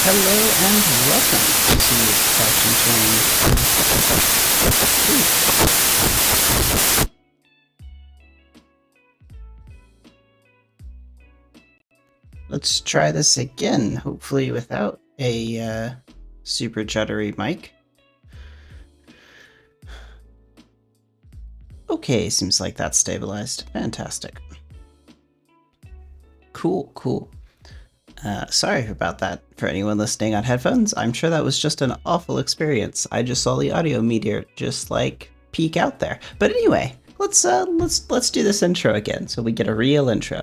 Hello and welcome to Faction Turn 53. Let's try this again, hopefully without a super juddery mic. Okay, seems like that's stabilized. Fantastic. Cool. Sorry about that for anyone listening on headphones. I'm sure that was just an awful experience. I just saw the audio meteor just like peek out there. But anyway, let's do this intro again so we get a real intro.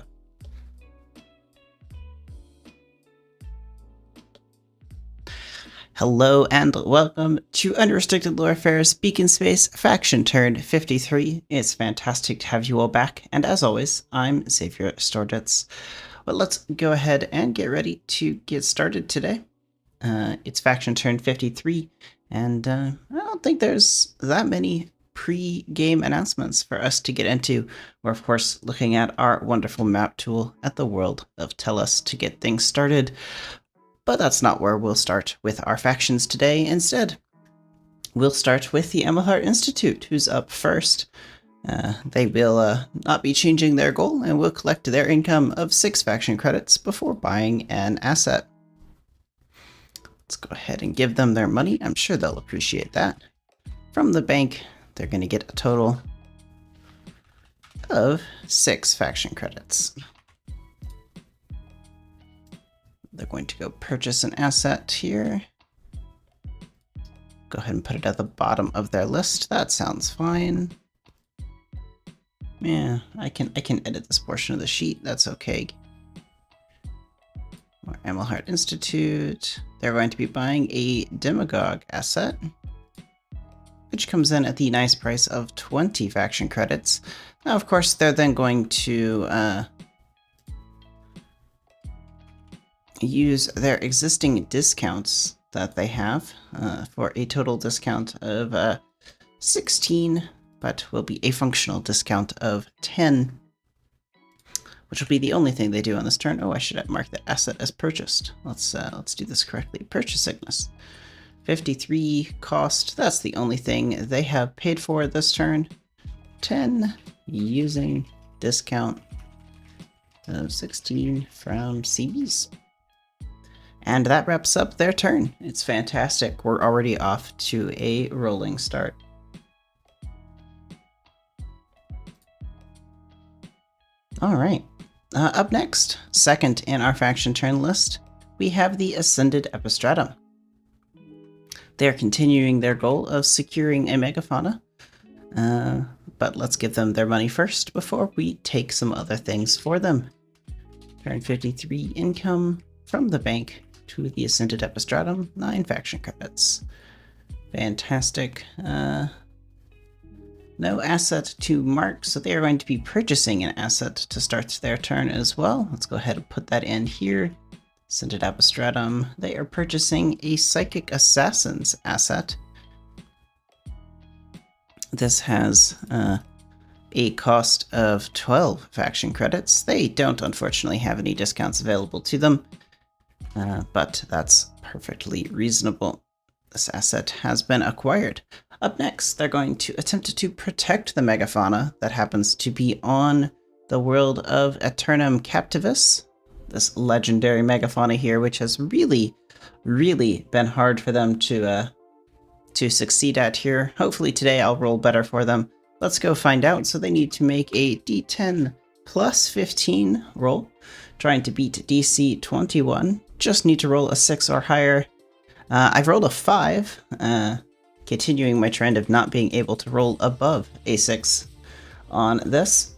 Hello and welcome to Unrestricted Lore Affairs Beacon Space Faction Turn 53. It's fantastic to have you all back, and as always, I'm Xavier Storditz. But let's go ahead and get ready to get started today. It's Faction Turn 53, and I don't think there's that many pre-game announcements for us to get into. We're, of course, looking at our wonderful map tool at the World of Tellus to get things started. But that's not where we'll start with our factions today. Instead, we'll start with the Amelhart Institute, who's up first. They will not be changing their goal and will collect their income of 6 faction credits before buying an asset. Let's go ahead and give them their money. I'm sure they'll appreciate that. From the bank, they're going to get a total of 6 faction credits. They're going to go purchase an asset here. Go ahead and put it at the bottom of their list. That sounds fine. Yeah, I can edit this portion of the sheet. That's okay. More Amelhart Institute. They're going to be buying a Demagogue asset, which comes in at the nice price of 20 faction credits. Now, of course, they're then going to use their existing discounts that they have for a total discount of 16, but will be a functional discount of 10, which will be the only thing they do on this turn. Oh, I should have marked the asset as purchased. Let's do this correctly. Purchase Cygnus. 53 cost. That's the only thing they have paid for this turn. 10 using discount of 16 from CBs. And that wraps up their turn. It's fantastic. We're already off to a rolling start. All right. Up next, second in our faction turn list, we have the Ascended Epistratum. They're continuing their goal of securing a megafauna, but let's give them their money first before we take some other things for them. Turn 53 income from the bank to the Ascended Epistratum, 9 faction credits. Fantastic. No asset to mark, so they are going to be purchasing an asset to start their turn as well. Let's go ahead and put that in here. Ascended Epistratum. They are purchasing a Psychic Assassin's asset. This has a cost of 12 faction credits. They don't, unfortunately, have any discounts available to them, but that's perfectly reasonable. This asset has been acquired. Up next, they're going to attempt to protect the megafauna that happens to be on the world of Aeternum Captivus, this legendary megafauna here, which has really been hard for them to succeed at here. Hopefully today I'll roll better for them. Let's go find out. So they need to make a D10 plus 15 roll, trying to beat DC 21. Just need to roll a 6 or higher. I've rolled a 5, continuing my trend of not being able to roll above a 6 on this,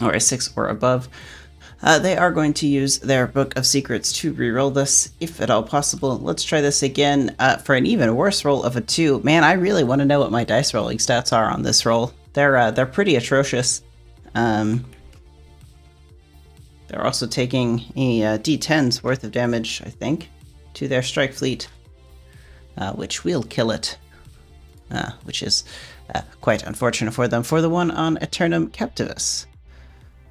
or a 6 or above. They are going to use their Book of Secrets to reroll this, if at all possible. Let's try this again for an even worse roll of a 2. Man, I really want to know what my dice rolling stats are on this roll. They're pretty atrocious. They're also taking a D10's worth of damage, I think, to their strike fleet, which will kill it, which is quite unfortunate for them. For the one on Aeternum Captivus,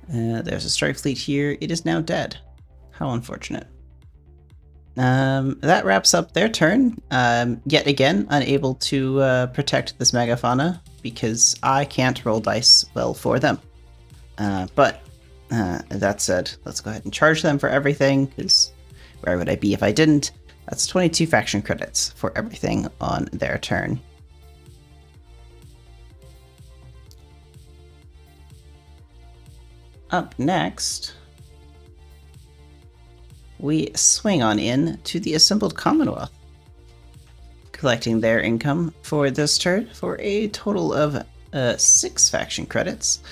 there's a strike fleet here. It is now dead. How unfortunate. That wraps up their turn. Yet again, unable to protect this megafauna because I can't roll dice well for them. But that said, let's go ahead and charge them for everything, because where would I be if I didn't? That's 22 faction credits for everything on their turn. Up next, we swing on in to the Assembled Commonwealth, collecting their income for this turn for a total of 6 faction credits.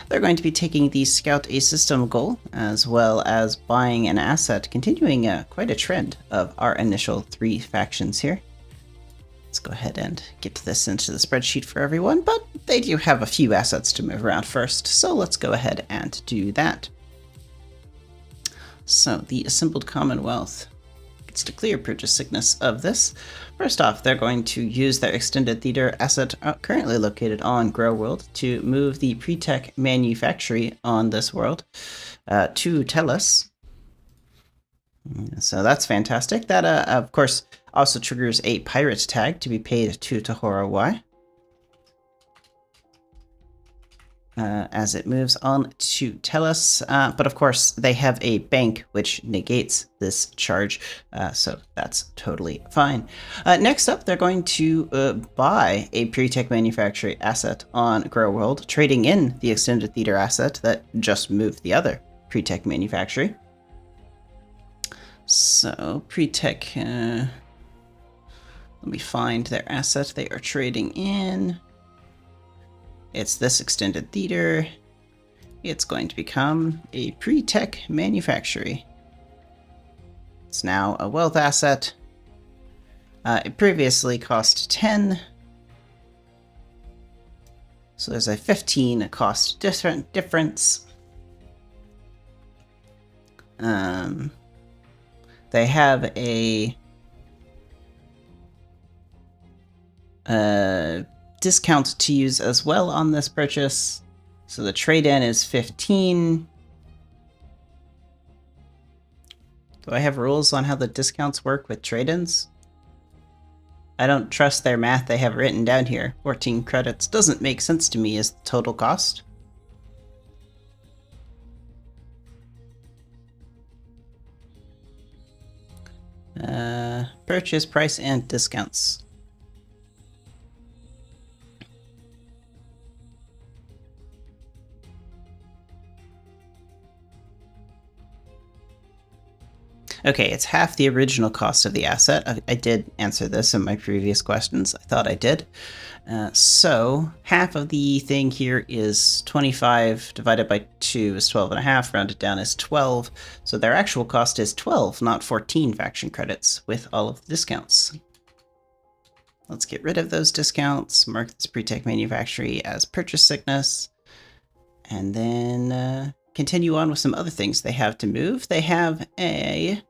They're going to be taking the Scout a System goal, as well as buying an asset, continuing quite a trend of our initial 3 factions here. Let's go ahead and get this into the spreadsheet for everyone, but they do have a few assets to move around first, so let's go ahead and do that. So, the Assembled Commonwealth gets to clear purchase sickness of this. First off, they're going to use their Extended Theater asset currently located on Grow World to move the pre-tech manufactory on this world to Tellus. So that's fantastic. That, of course, also triggers a pirate tag to be paid to Tahora Y. As it moves on to Tellus. But of course, they have a bank which negates this charge, so that's totally fine. Next up, they're going to buy a pre-tech manufacturing asset on Grow World, trading in the Extended Theater asset that just moved the other pre-tech manufacturing. So, pre-tech, let me find their asset they are trading in. It's this Extended Theater. It's going to become a pre-tech manufactory. It's now a wealth asset. It previously cost 10. So there's a 15 cost difference. They have a discount to use as well on this purchase. So the trade-in is 15. Do I have rules on how the discounts work with trade-ins? I don't trust their math they have written down here. 14 credits doesn't make sense to me as the total cost. Purchase price and discounts. Okay, it's half the original cost of the asset. I did answer this in my previous questions. I thought I did. So half of the thing here is 25 divided by 2 is 12.5, rounded down is 12. So their actual cost is 12, not 14 faction credits with all of the discounts. Let's get rid of those discounts, mark this pre-tech manufactory as purchase sickness, and then continue on with some other things they have to move. They have a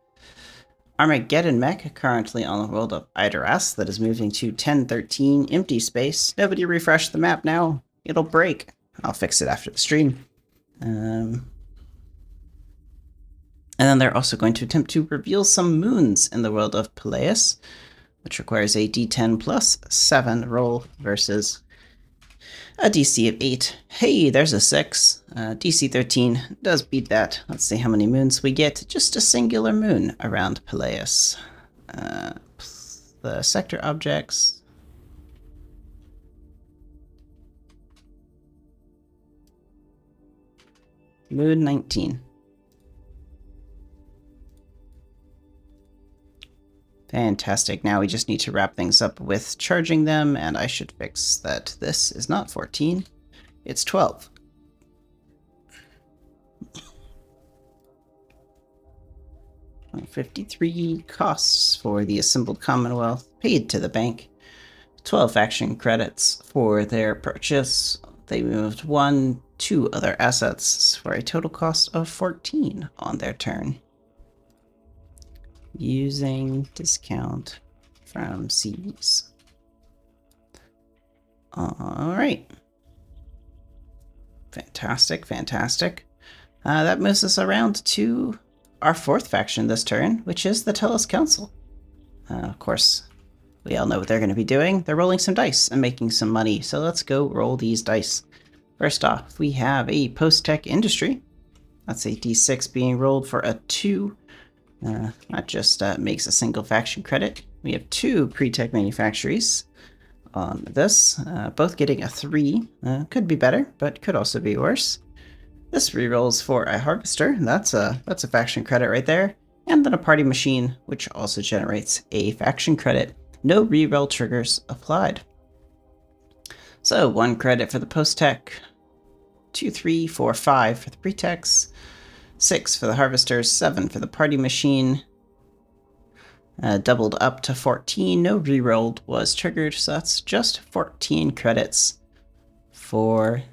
Armageddon mech currently on the world of Idaras that is moving to 1013 empty space. Nobody refresh the map now. It'll break. I'll fix it after the stream. And then they're also going to attempt to reveal some moons in the world of Peleus, which requires a d10 plus 7 roll versus a DC of 8. Hey, there's a 6. DC 13 does beat that. Let's see how many moons we get. Just a singular moon around Peleus. The sector objects. Moon 19. Fantastic. Now we just need to wrap things up with charging them, and I should fix that this is not 14, it's 12. $53 costs for the Assembled Commonwealth, paid to the bank. 12 faction credits for their purchase. They moved 2 other assets for a total cost of 14 on their turn. Using discount from C's. Alright. Fantastic, fantastic. That moves us around to our fourth faction this turn, which is the Tellus Council. Of course, we all know what they're going to be doing. They're rolling some dice and making some money, so let's go roll these dice. First off, we have a post-tech industry. That's a d6 being rolled for a 2. That just makes a single faction credit. We have 2 pre-tech manufactories on this, both getting a 3. Could be better, but could also be worse. This rerolls for a harvester. That's a faction credit right there. And then a party machine, which also generates a faction credit. No reroll triggers applied. So 1 credit for the post-tech, 2, 3, 4, 5 for the pre-techs, 6 for the harvesters, 7 for the party machine. Doubled up to 14. No rerolled was triggered, so that's just 14 credits for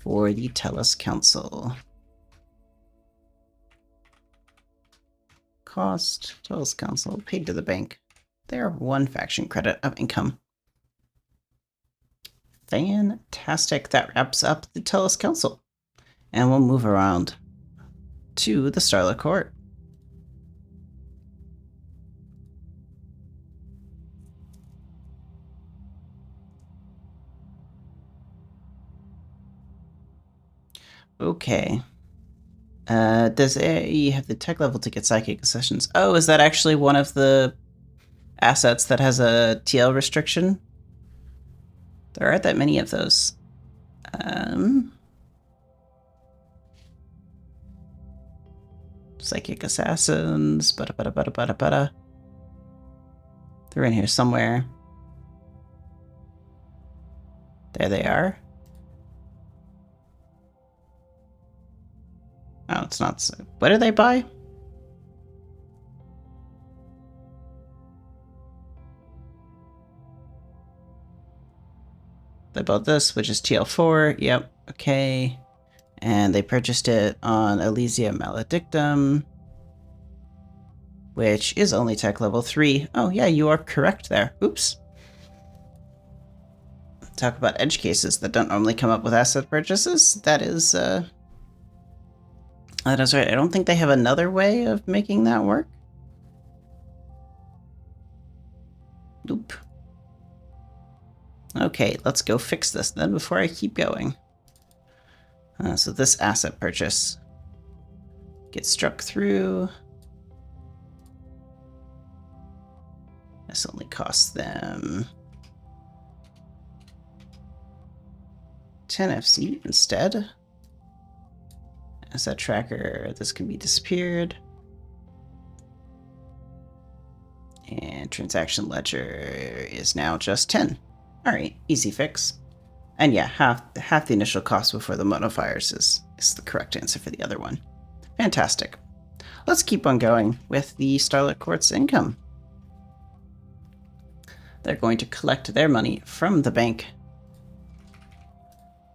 the Tellus Council. Cost, Tellus Council, paid to the bank. They're 1 faction credit of income. Fantastic. That wraps up the Tellus Council. And we'll move around to the Starlit Court. Okay. Does AE have the tech level to get psychic accessions? Oh, is that actually one of the assets that has a TL restriction? There aren't that many of those. Psychic assassins. They're in here somewhere. There they are. Oh, it's not. What do they buy? They bought this, which is TL4. Yep. Okay. And they purchased it on Elysia Maledictum, which is only tech level 3. Oh, yeah, you are correct there. Oops. Talk about edge cases that don't normally come up with asset purchases. That is right. I don't think they have another way of making that work. Nope. Okay, let's go fix this then before I keep going. So this asset purchase gets struck through. This only costs them 10 FC instead. Asset tracker, this can be disappeared. And transaction ledger is now just 10. All right, easy fix. And yeah, half the initial cost before the modifiers is the correct answer for the other one. Fantastic. Let's keep on going with the Starlit Court's income. They're going to collect their money from the bank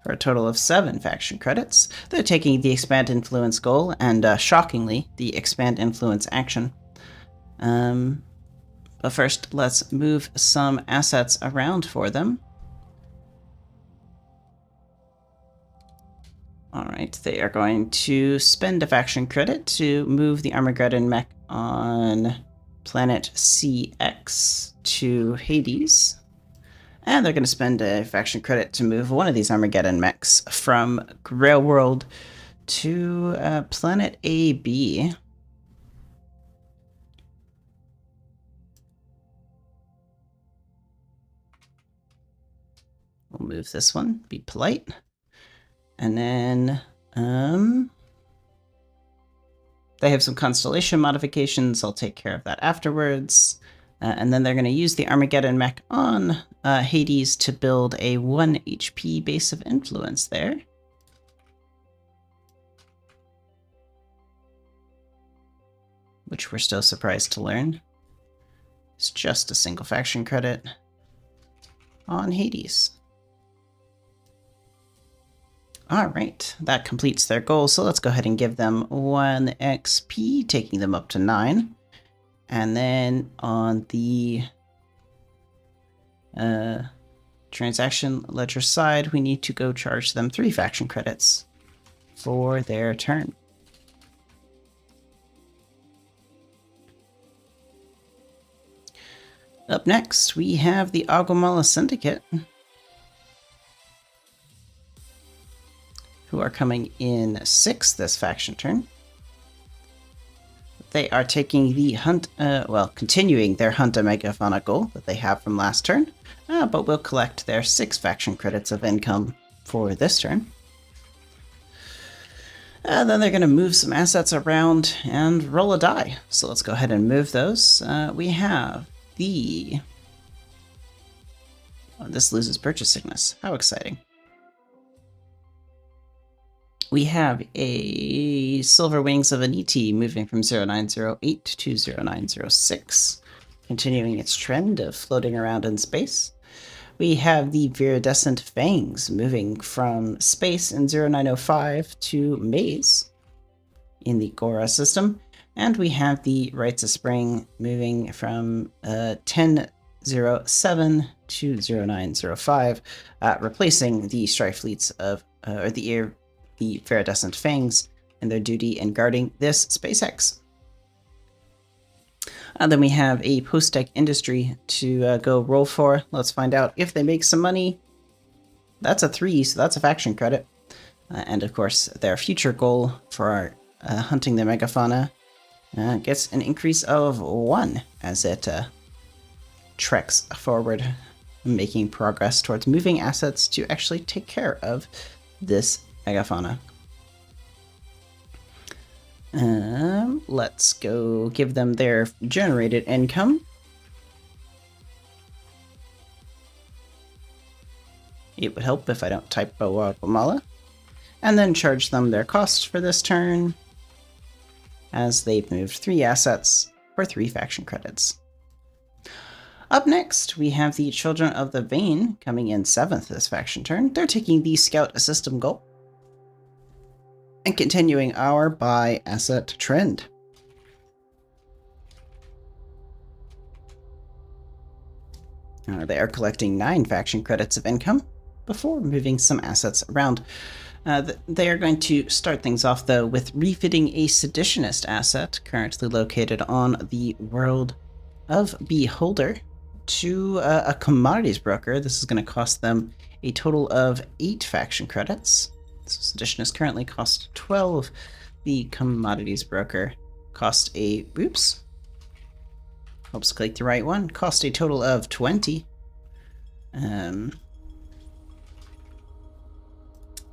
for a total of 7 faction credits. They're taking the Expand Influence goal and, shockingly, the Expand Influence action. But first, let's move some assets around for them. Alright, they are going to spend a faction credit to move the Armageddon mech on planet CX to Hades. And they're going to spend a faction credit to move one of these Armageddon mechs from Grail World to planet AB. We'll move this one, be polite. And then, they have some constellation modifications. I'll take care of that afterwards. And then they're going to use the Armageddon mech on Hades to build a 1 HP base of influence there. Which we're still surprised to learn. It's just a single faction credit on Hades. Alright, that completes their goal, so let's go ahead and give them 1 XP, taking them up to 9. And then on the transaction ledger side, we need to go charge them 3 faction credits. for their turn. Up next, we have the Agumala Syndicate, who are coming in 6th this faction turn. They are taking the hunt, continuing their Hunt a Megafauna goal that they have from last turn, but will collect their 6 faction credits of income for this turn. Then they're going to move some assets around and roll a die. So let's go ahead and move those. We have the... Oh, this loses purchase sickness. How exciting. We have a Silver Wings of an ET moving from 0908 to 0906, continuing its trend of floating around in space. We have the Viridescent Fangs moving from space in 0905 to Maze in the Gora system. And we have the Rites of Spring moving from 1007 to 0905, replacing the Strife Fleets of, the Viridescent Fangs and their duty in guarding this SpaceX. Then we have a post-tech industry to go roll for. Let's find out if they make some money. That's a 3, so that's a faction credit. And of course, their future goal for hunting the megafauna gets an increase of 1 as it treks forward, making progress towards moving assets to actually take care of this megafauna. Let's go give them their generated income. It would help if I don't type Agumala. And then charge them their cost for this turn, as they've moved 3 assets for 3 faction credits. Up next, we have the Children of the Vein coming in 7th this faction turn. They're taking the Scout System goal and continuing our buy asset trend. They are collecting 9 faction credits of income before moving some assets around. They are going to start things off, though, with refitting a Seditionist asset currently located on the world of Beholder to a commodities broker. This is going to cost them a total of 8 faction credits. So Seditionists currently cost 12. The commodities broker cost a... Oops. Helps click the right one. Cost a total of 20.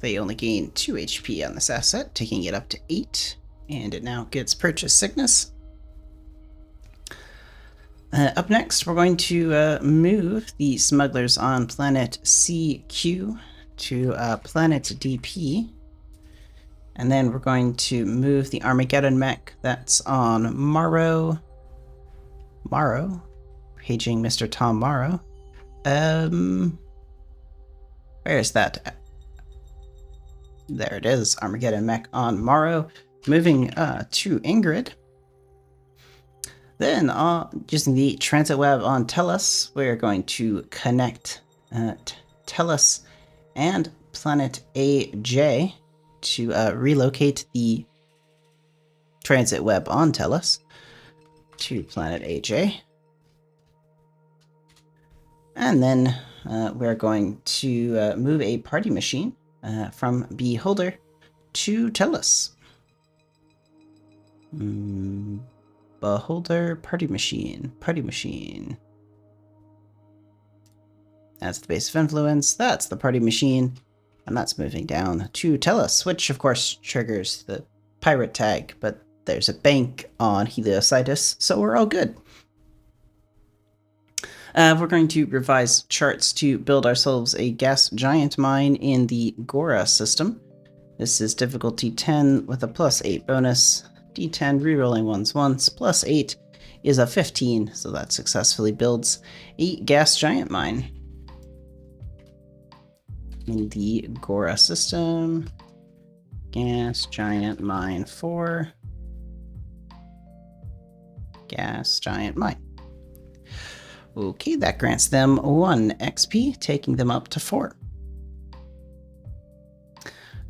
They only gain 2 HP on this asset, taking it up to 8. And it now gets purchase sickness. Up next, we're going to move the smugglers on planet CQ to planet DP, and then we're going to move the Armageddon mech that's on Morrow, paging Mr. Tom Morrow. Where is that? There it is, Armageddon mech on Morrow, moving to Ingrid. Then, using the transit web on Tellus, we're going to connect Tellus and planet AJ to relocate the transit web on Tellus to planet AJ. And then we're going to move a party machine from Beholder to Tellus. Beholder, party machine. That's the base of influence, that's the party machine, and that's moving down to Tellus, which of course triggers the pirate tag, but there's a bank on Heliocytus, so we're all good. We're going to revise charts to build ourselves a gas giant mine in the Gora system. This is difficulty 10 with a +8 bonus. D10 rerolling ones once, +8 is a 15, so that successfully builds a gas giant mine in the Gora system. Gas giant mine 4. Gas giant mine. Okay, that grants them 1 XP, taking them up to 4.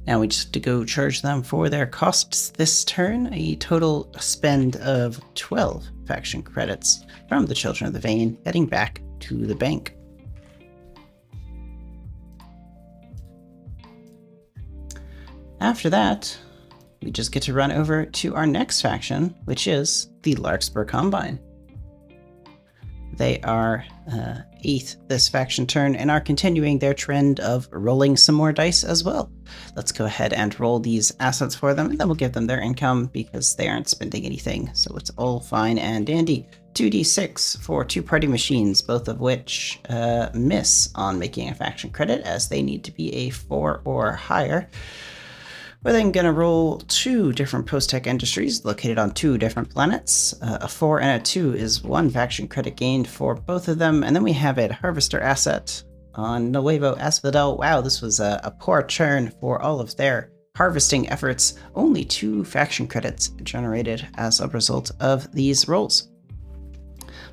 Now we just have to go charge them for their costs this turn, a total spend of 12 faction credits from the Children of the Vein, heading back to the bank. After that, we just get to run over to our next faction, which is the Larkspur Combine. They are 8th this faction turn and are continuing their trend of rolling some more dice as well. Let's go ahead and roll these assets for them, and then we'll give them their income because they aren't spending anything, so it's all fine and dandy. 2d6 for 2 party machines, both of which miss on making a faction credit as they need to be a 4 or higher. We're then going to roll 2 different post-tech industries located on 2 different planets. A 4 and a 2 is 1 faction credit gained for both of them. And then we have a harvester asset on Nuevo Asphodel. Wow, this was a poor turn for all of their harvesting efforts. Only 2 faction credits generated as a result of these rolls.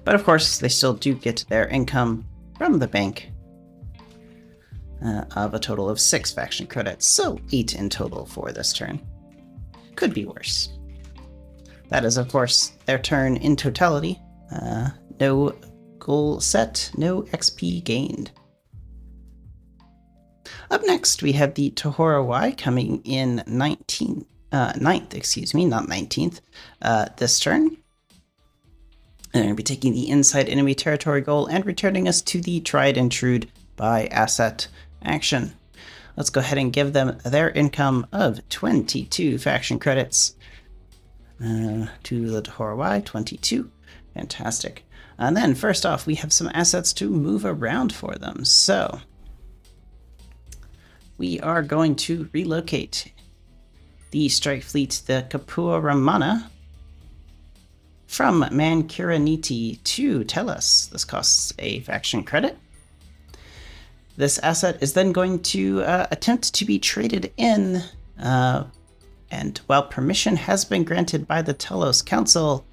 But of course, they still do get their income from the bank. Of a total of 6 faction credits, so 8 in total for this turn. Could be worse. That is, of course, their turn in totality. No goal set, no XP gained. Up next, we have the Tohora Y coming in 9th, not 19th, this turn. They're going to be taking the inside enemy territory goal and returning us to the tried and true by asset action. Let's go ahead and give them their income of 22 faction credits to the Tohora Y, 22. Fantastic. And then first off, we have some assets to move around for them. So we are going to relocate the strike fleet, the Kapua Ramana, from Mancuraniti to Tellus. This costs a faction credit. This asset is then going to attempt to be traded in, and while permission has been granted by the Telos Council,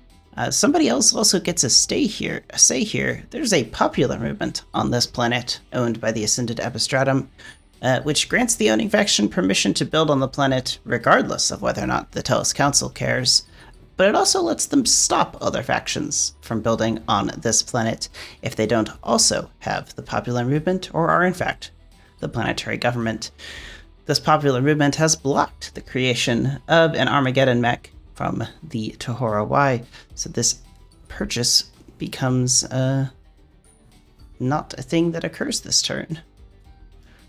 somebody else also gets a say here. There's a popular movement on this planet owned by the Ascended Epistratum, which grants the owning faction permission to build on the planet regardless of whether or not the Telos Council cares. But it also lets them stop other factions from building on this planet if they don't also have the popular movement or are in fact the planetary government. This popular movement has blocked the creation of an Armageddon mech from the Tohora Y, so this purchase becomes not a thing that occurs this turn.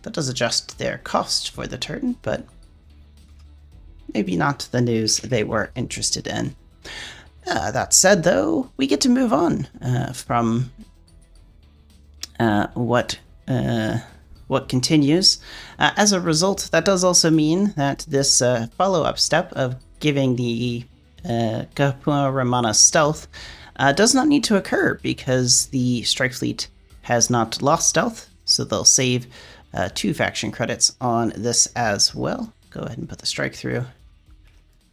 That does adjust their cost for the turn, but maybe not the news they were interested in. That said, though, we get to move on from what continues. As a result, that does also mean that this follow-up step of giving the Kapua Ramana stealth does not need to occur because the strike fleet has not lost stealth, so they'll save 2 faction credits on this as well. Go ahead and put the strike through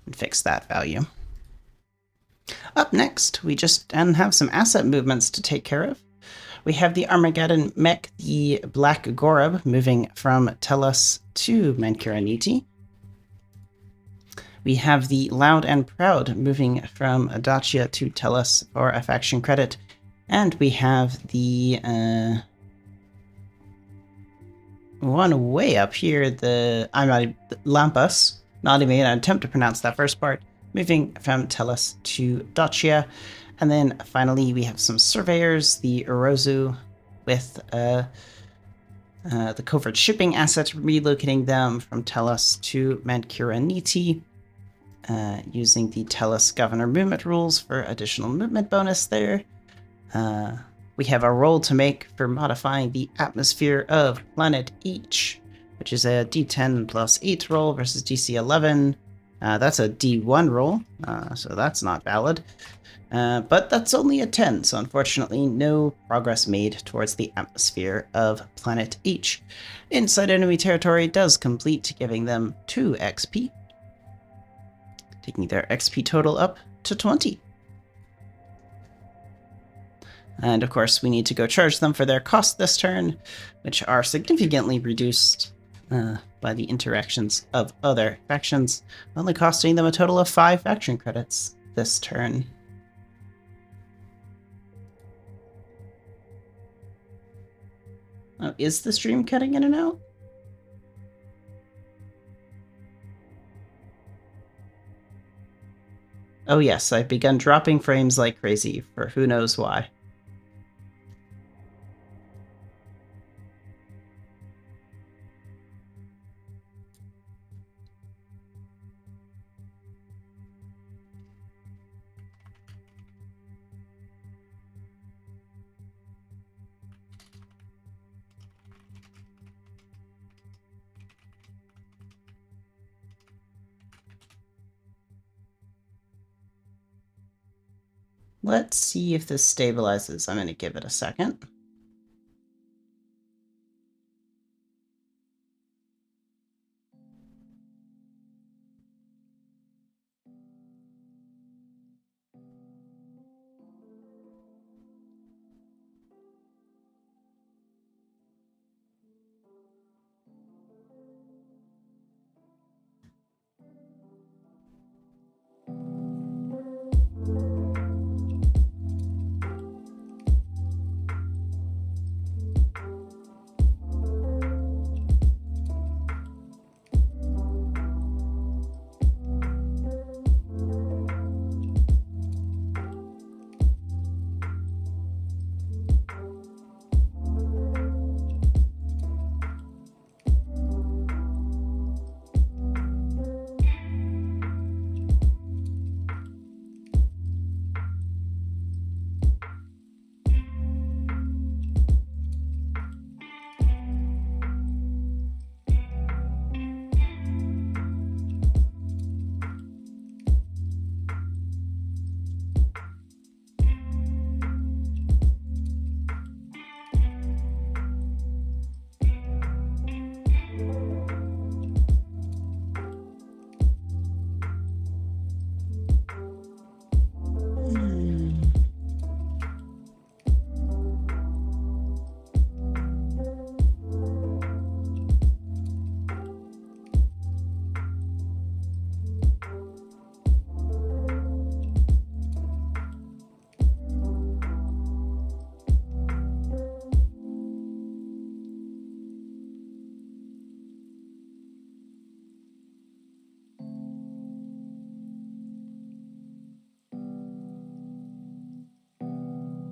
and fix that value. Up next, we just have some asset movements to take care of. We have the Armageddon mech, the Black Gorab, moving from Tellus to Mancuraniti. We have the Loud and Proud moving from Dacia to Tellus for a faction credit. And we have the one way up here, the Lampas, not even an attempt to pronounce that first part, moving from Tellus to Dacia. And then finally we have some surveyors, the Orozu, with the covert shipping assets, relocating them from Tellus to Mancuraniti, using the Tellus governor movement rules for additional movement bonus there. We have a roll to make for modifying the atmosphere of Planet H, which is a D10 plus 8 roll versus DC 11. That's a D1 roll, so that's not valid. But that's only a 10, so unfortunately no progress made towards the atmosphere of Planet H. Inside enemy territory does complete, giving them 2 XP, taking their XP total up to 20. And of course we need to go charge them for their cost this turn, which are significantly reduced by the interactions of other factions, only costing them a total of 5 faction credits this turn. Oh, is the stream cutting in and out? Oh yes, I've begun dropping frames like crazy for who knows why. Let's see if this stabilizes. I'm going to give it a second.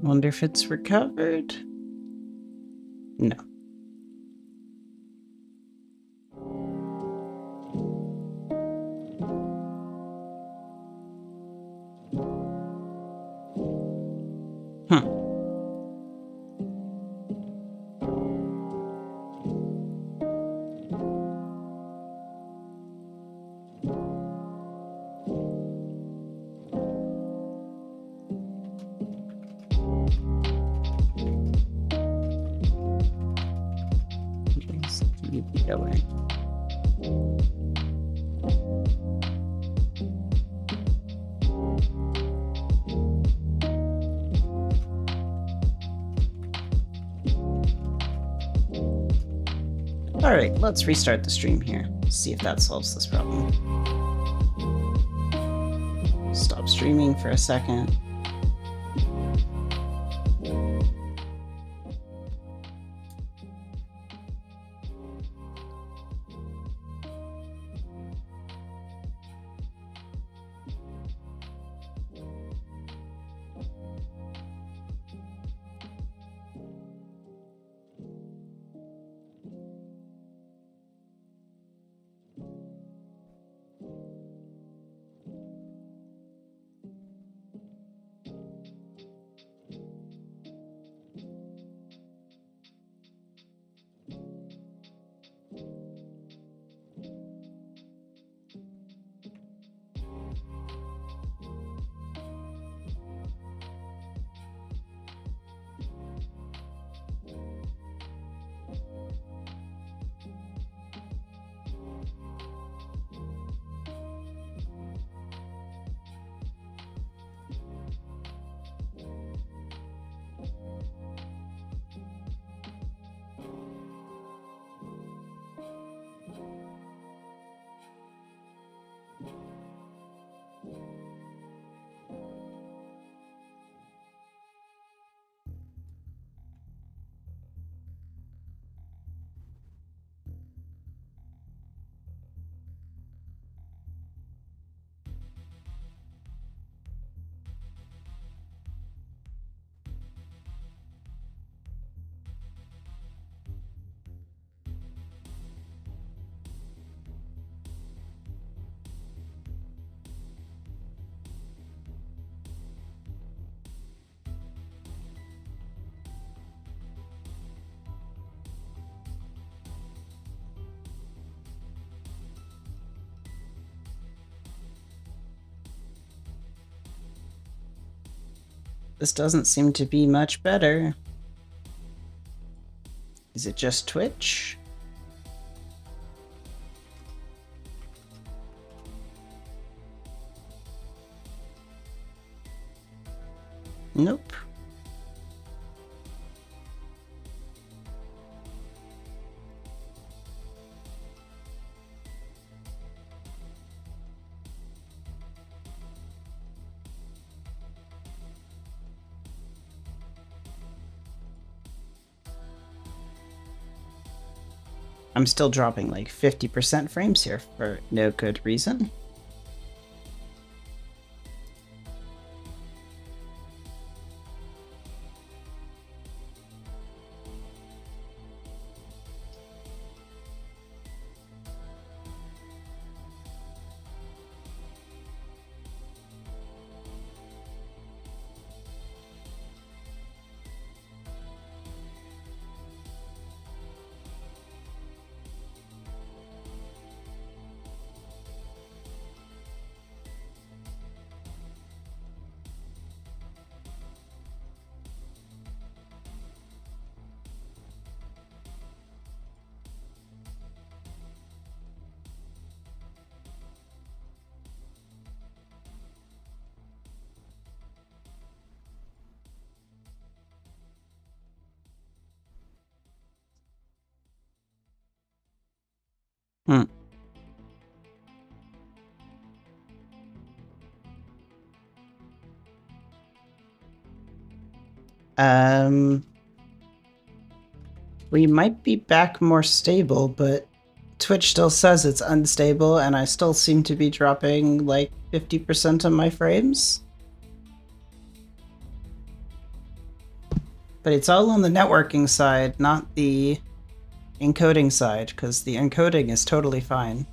Wonder if it's recovered? No. Just keep going. Alright, let's restart the stream here. See if that solves this problem. Stop streaming for a second. This doesn't seem to be much better. Is it just Twitch? Nope. I'm still dropping like 50% frames here for no good reason. Hmm. We might be back more stable, but Twitch still says it's unstable, and I still seem to be dropping like 50% on my frames. But it's all on the networking side, not the encoding side, because the encoding is totally fine.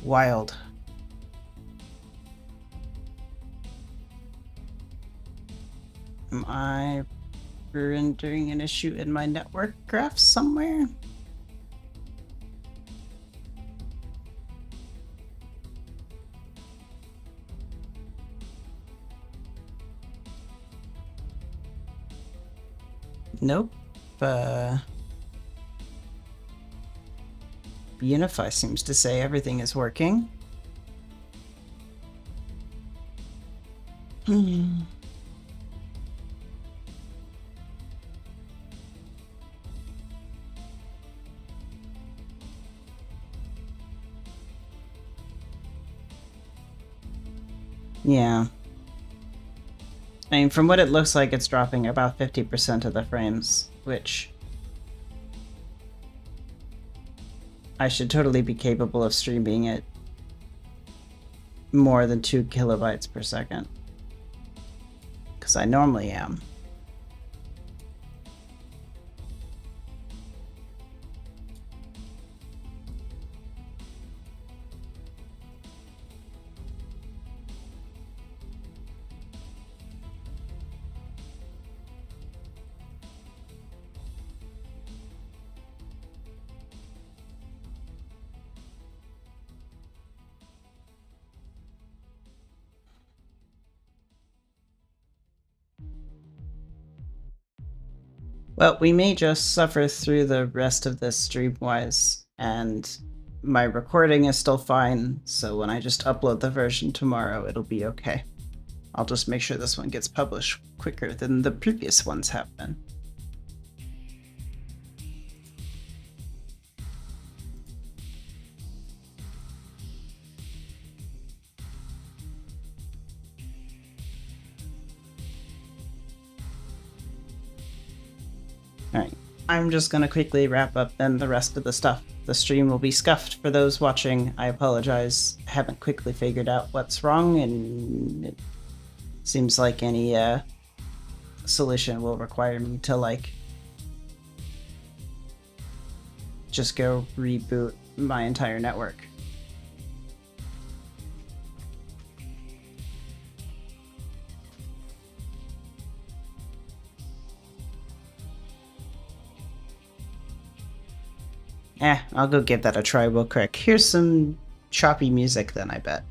Wild. Am I rendering an issue in my network graph somewhere? Nope. Unify seems to say everything is working. Yeah. I mean, from what it looks like, it's dropping about 50% of the frames, which I should totally be capable of streaming at more than 2 kilobytes per second. Because I normally am. Well, we may just suffer through the rest of this stream-wise, and my recording is still fine, so when I just upload the version tomorrow, it'll be okay. I'll just make sure this one gets published quicker than the previous ones have been. Alright, I'm just gonna quickly wrap up then the rest of the stuff. The stream will be scuffed for those watching. I apologize. I haven't quickly figured out what's wrong, and it seems like any solution will require me to like just go reboot my entire network. I'll go give that a try real quick. Here's some choppy music then, I bet.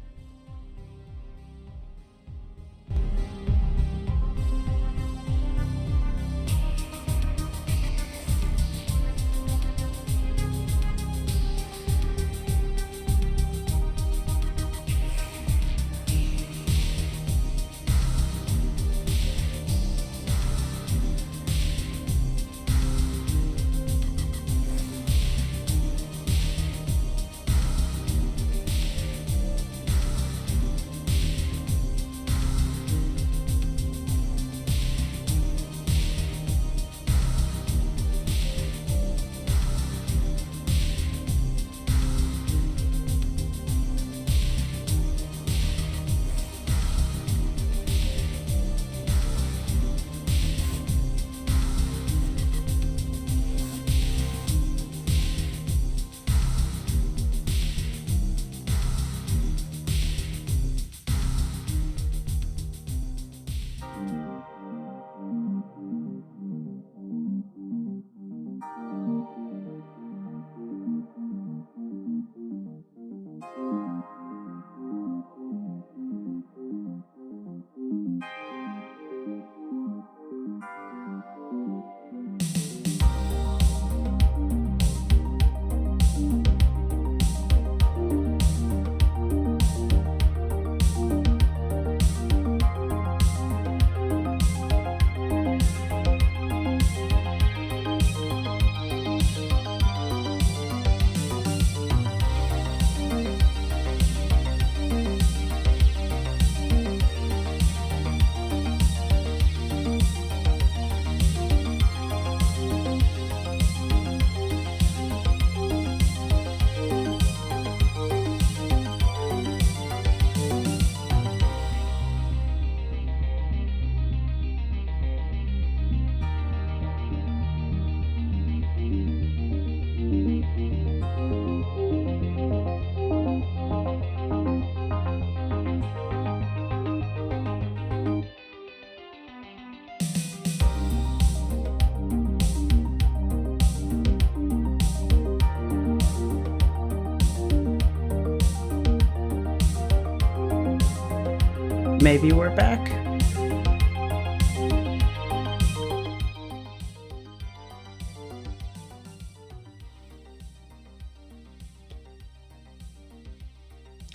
Maybe we're back.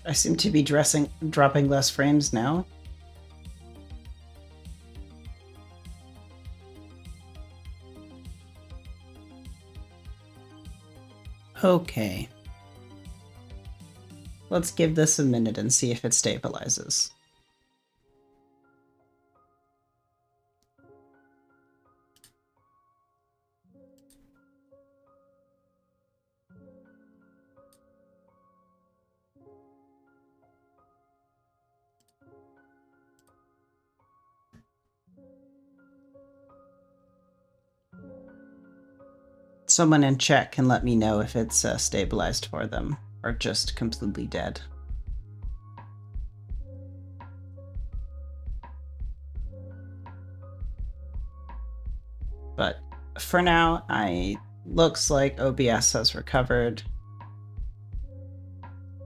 I seem to be dropping less frames now. Okay. Let's give this a minute and see if it stabilizes. Someone in chat can let me know if it's stabilized for them or just completely dead. But for now, looks like OBS has recovered.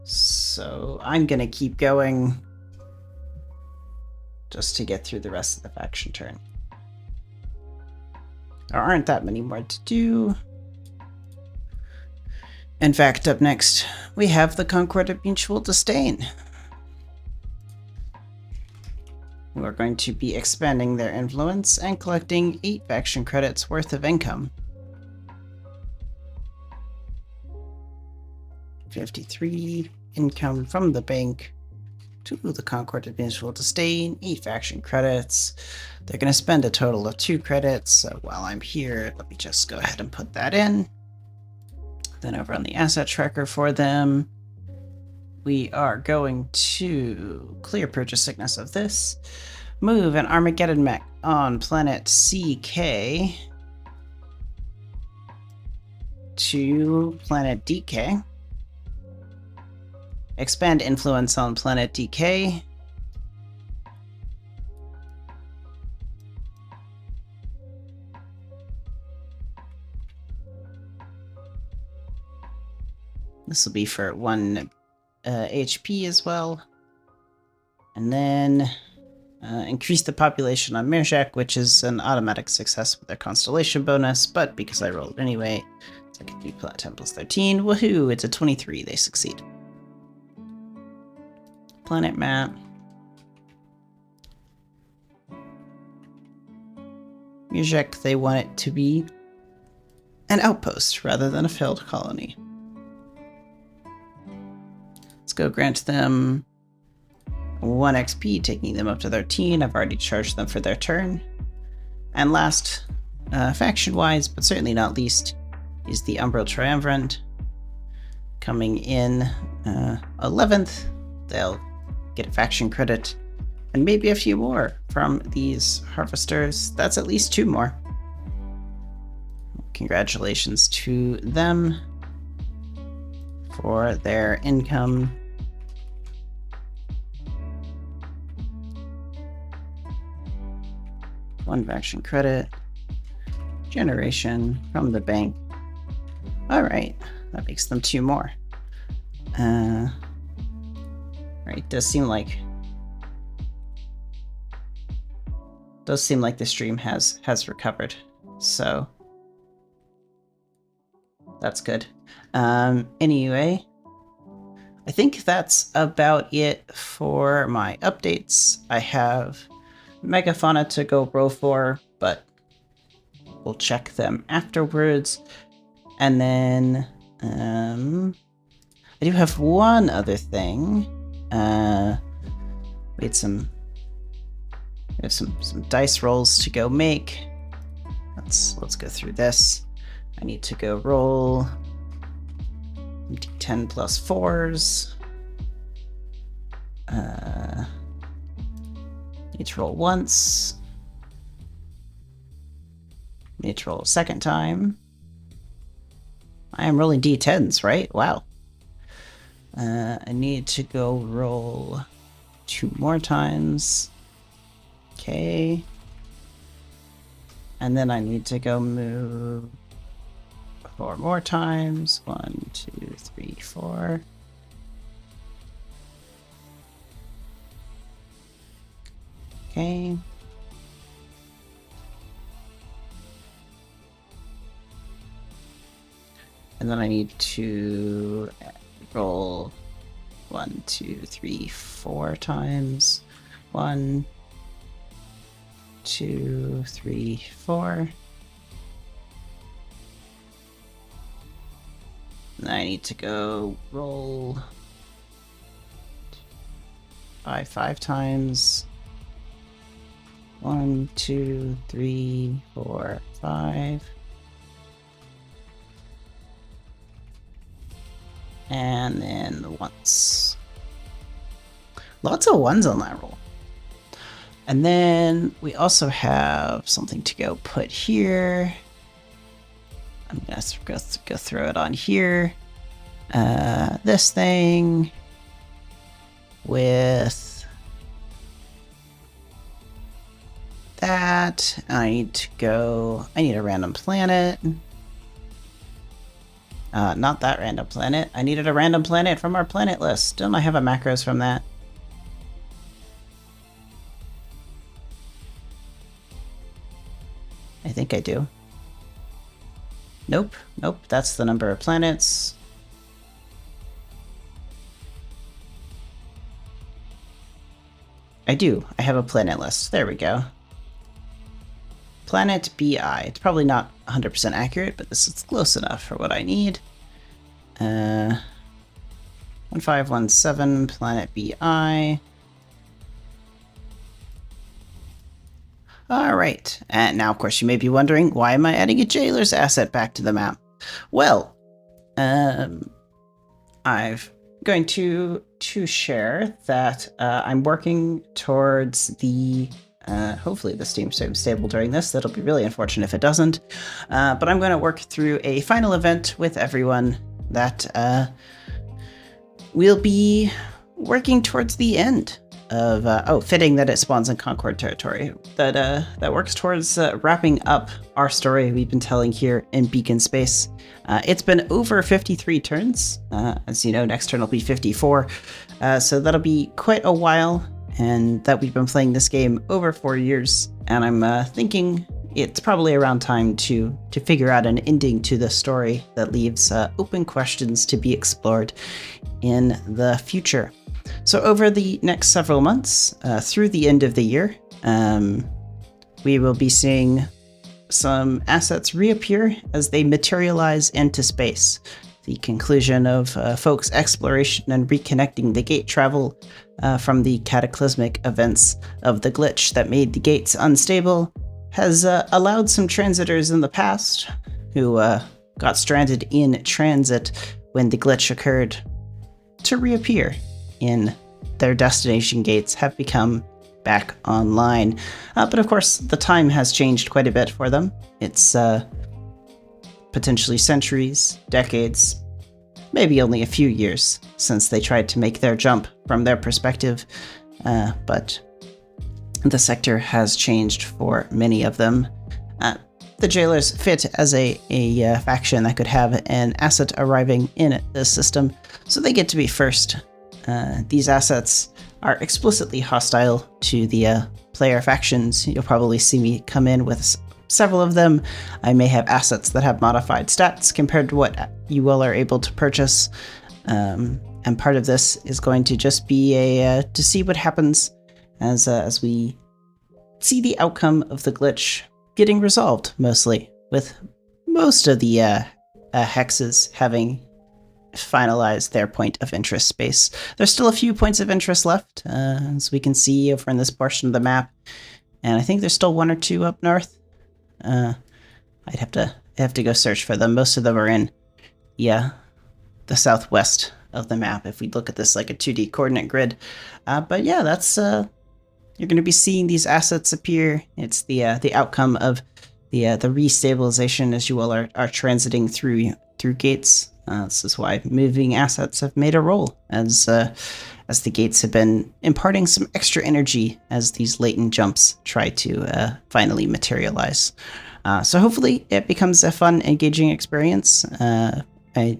So I'm gonna keep going just to get through the rest of the faction turn. There aren't that many more to do. In fact, up next, we have the Concord of Mutual Disdain. We're going to be expanding their influence and collecting 8 faction credits worth of income. 53 income from the bank to the Concord of Mutual Disdain, 8 faction credits. They're going to spend a total of 2 credits, so while I'm here, let me just go ahead and put that in. Then over on the asset tracker for them, we are going to clear purchase sickness of this, move an Armageddon mech on planet CK to planet DK, expand influence on planet DK, This will be for 1 HP as well. And then increase the population on Mirjak, which is an automatic success with their constellation bonus, but because I rolled anyway, so I can do 10 plus 13. Woohoo! It's a 23. They succeed. Planet map. Mirjak, they want it to be an outpost rather than a failed colony. Let's go grant them 1 XP, taking them up to 13. I've already charged them for their turn. And last, faction-wise, but certainly not least, is the Umbral Triumvirate. Coming in 11th, they'll get a faction credit, and maybe a few more from these harvesters. That's at least 2 more. Congratulations to them for their income. One faction credit. Generation from the bank. Alright, that makes them 2 more. Right, does seem like the stream has recovered, so that's good. Anyway, I think that's about it for my updates. I have Megafauna to go roll for, but we'll check them afterwards. And then I do have one other thing. We have some dice rolls to go make. Let's go through this. I need to go roll d10 plus 4s. Need to roll once. Need to roll a second time. I am rolling d10s, right? Wow. I need to go roll 2 more times. Okay. And then I need to go move 4 more times. 1, 2, 3, 4. Okay. And then I need to roll 1, 2, 3, 4 times. 1, 2, 3, 4. And I need to go roll 5 times. 1, 2, 3, 4, 5. And then once. Lots of 1s on that roll. And then we also have something to go put here. I'm going to go throw it on here. This thing with that. I need a random planet. Not that random planet. I needed a random planet from our planet list. Don't I have a macros from that? I think I do. Nope. That's the number of planets. I do. I have a planet list. There we go. Planet BI. It's probably not 100% accurate, but this is close enough for what I need. 1517, Planet BI. Alright, and now of course you may be wondering, why am I adding a jailer's asset back to the map? Well, I'm going to share that I'm working towards the hopefully the Steam stays stable during this. That'll be really unfortunate if it doesn't. But I'm going to work through a final event with everyone that we'll be working towards the end of fitting that it spawns in Concord territory. That works towards wrapping up our story we've been telling here in Beacon Space. It's been over 53 turns. As you know, next turn will be 54. So that'll be quite a while, and that we've been playing this game over 4 years. And I'm thinking it's probably around time to figure out an ending to the story that leaves open questions to be explored in the future. So over the next several months, through the end of the year, we will be seeing some assets reappear as they materialize into space. The conclusion of folks' exploration and reconnecting the gate travel from the cataclysmic events of the glitch that made the gates unstable has allowed some transitors in the past who got stranded in transit when the glitch occurred to reappear in their destination gates have become back online. But of course, the time has changed quite a bit for them. It's potentially centuries, decades, maybe only a few years since they tried to make their jump from their perspective. But the sector has changed for many of them. The Jailers fit as a faction that could have an asset arriving in the system, so they get to be first. These assets are explicitly hostile to the player factions. You'll probably see me come in with several of them. I may have assets that have modified stats compared to what you all are able to purchase. And part of this is going to just be to see what happens as we see the outcome of the glitch getting resolved, mostly, with most of the hexes having finalized their point of interest space. There's still a few points of interest left, as we can see over in this portion of the map, and I think there's still one or two up north. I'd have to go search for them. Most of them are in, the southwest of the map, if we look at this like a 2D coordinate grid. But yeah, that's you're going to be seeing these assets appear. It's the outcome of the restabilization as you all are transiting through gates. This is why moving assets have made a role, as the gates have been imparting some extra energy as these latent jumps try to finally materialize. So hopefully it becomes a fun, engaging experience. I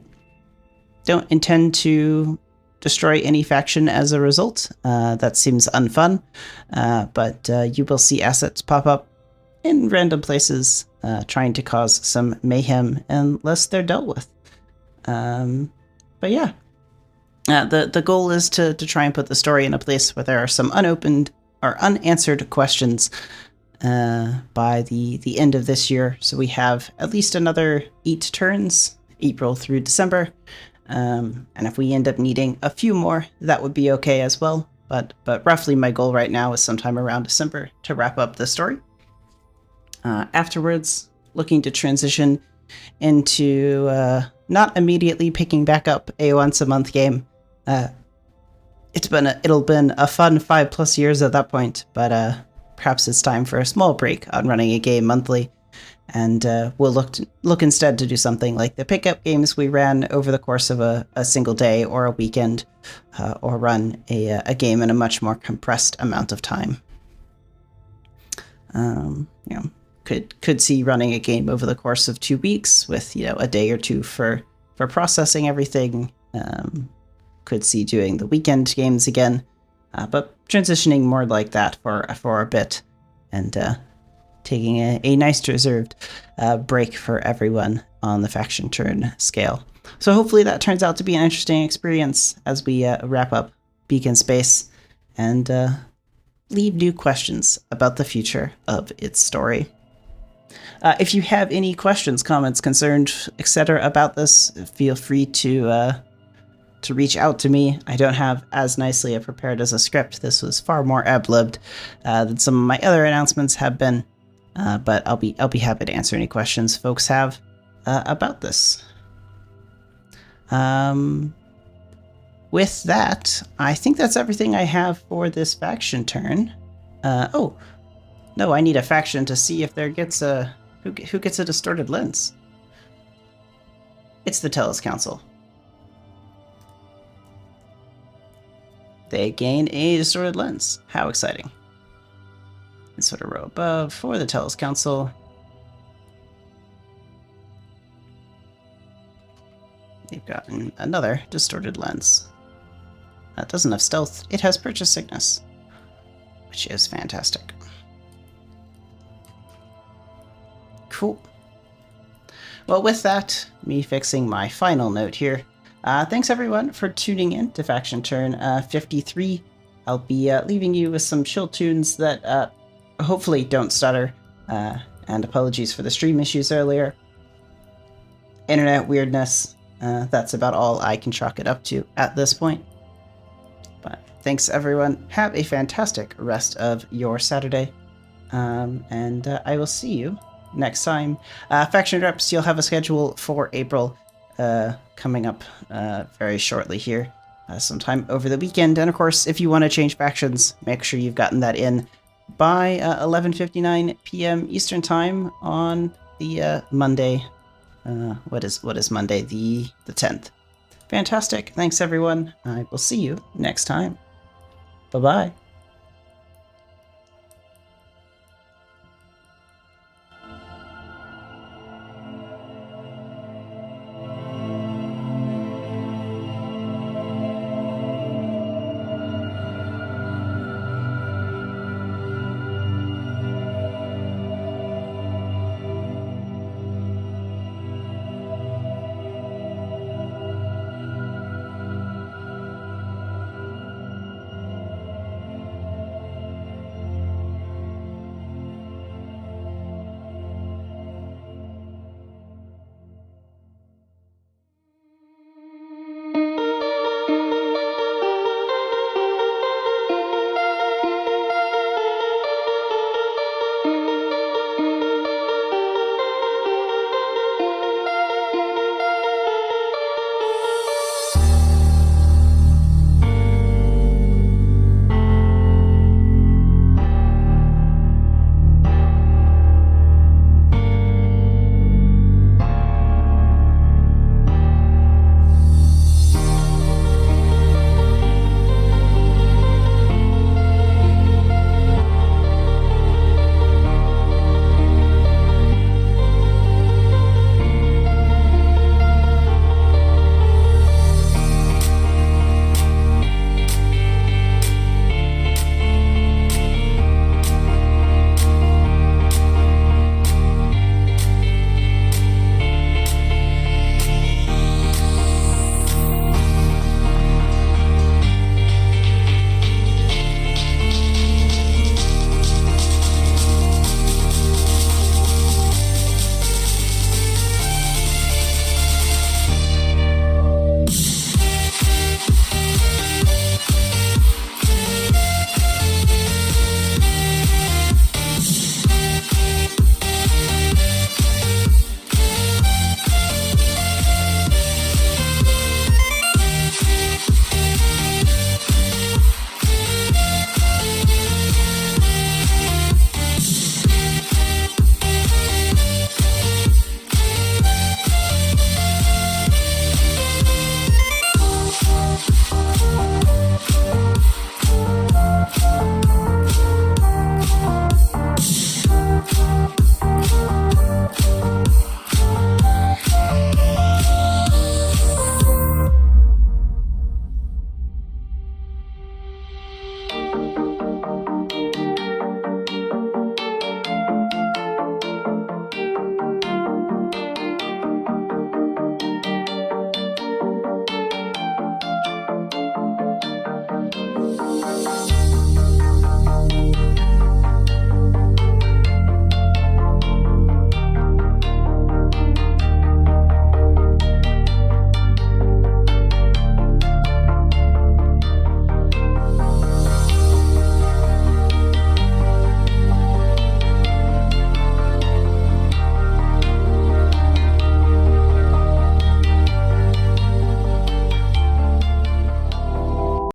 don't intend to destroy any faction as a result. That seems unfun, but you will see assets pop up in random places, trying to cause some mayhem unless they're dealt with. But yeah, the goal is to try and put the story in a place where there are some unopened or unanswered questions by the end of this year. So we have at least another 8 turns, April through December. And if we end up needing a few more, that would be okay as well. But roughly my goal right now is sometime around December to wrap up the story. Afterwards, looking to transition into not immediately picking back up a once-a-month game. It'll been a fun 5+ years at that point, but perhaps it's time for a small break on running a game monthly, and we'll look instead to do something like the pickup games we ran over the course of a single day or a weekend, or run a game in a much more compressed amount of time. Could see running a game over the course of 2 weeks with a day or two for processing everything. Could see doing the weekend games again, but transitioning more like that for a bit, and taking a nice reserved break for everyone on the faction turn scale. So hopefully that turns out to be an interesting experience as we wrap up Beacon Space and leave new questions about the future of its story. If you have any questions, comments, concerns, etc. about this, feel free to reach out to me. I don't have as nicely prepared as a script. This was far more ad-libbed than some of my other announcements have been, but I'll be happy to answer any questions folks have about this. With that, I think that's everything I have for this faction turn. Oh, no, I need a faction to see if there gets a who gets a distorted lens. It's the Tellus Council. they gain a distorted lens. How exciting. And sort of row above for the Tellus Council. They've gotten another distorted lens. It doesn't have stealth, it has purchase sickness, which is fantastic. Cool. Well, with that, me fixing my final note here. Thanks everyone for tuning in to Faction Turn 53. I'll be leaving you with some chill tunes that hopefully don't stutter, and apologies for the stream issues earlier. Internet weirdness, that's about all I can chalk it up to at this point. But thanks everyone, have a fantastic rest of your Saturday, and I will see you next time. Faction Reps, you'll have a schedule for April coming up very shortly here, sometime over the weekend. And of course, if you want to change factions, make sure you've gotten that in by 11:59 p.m. Eastern Time on the Monday. What is Monday? The 10th. Fantastic. Thanks everyone. I will see you next time. Bye-bye.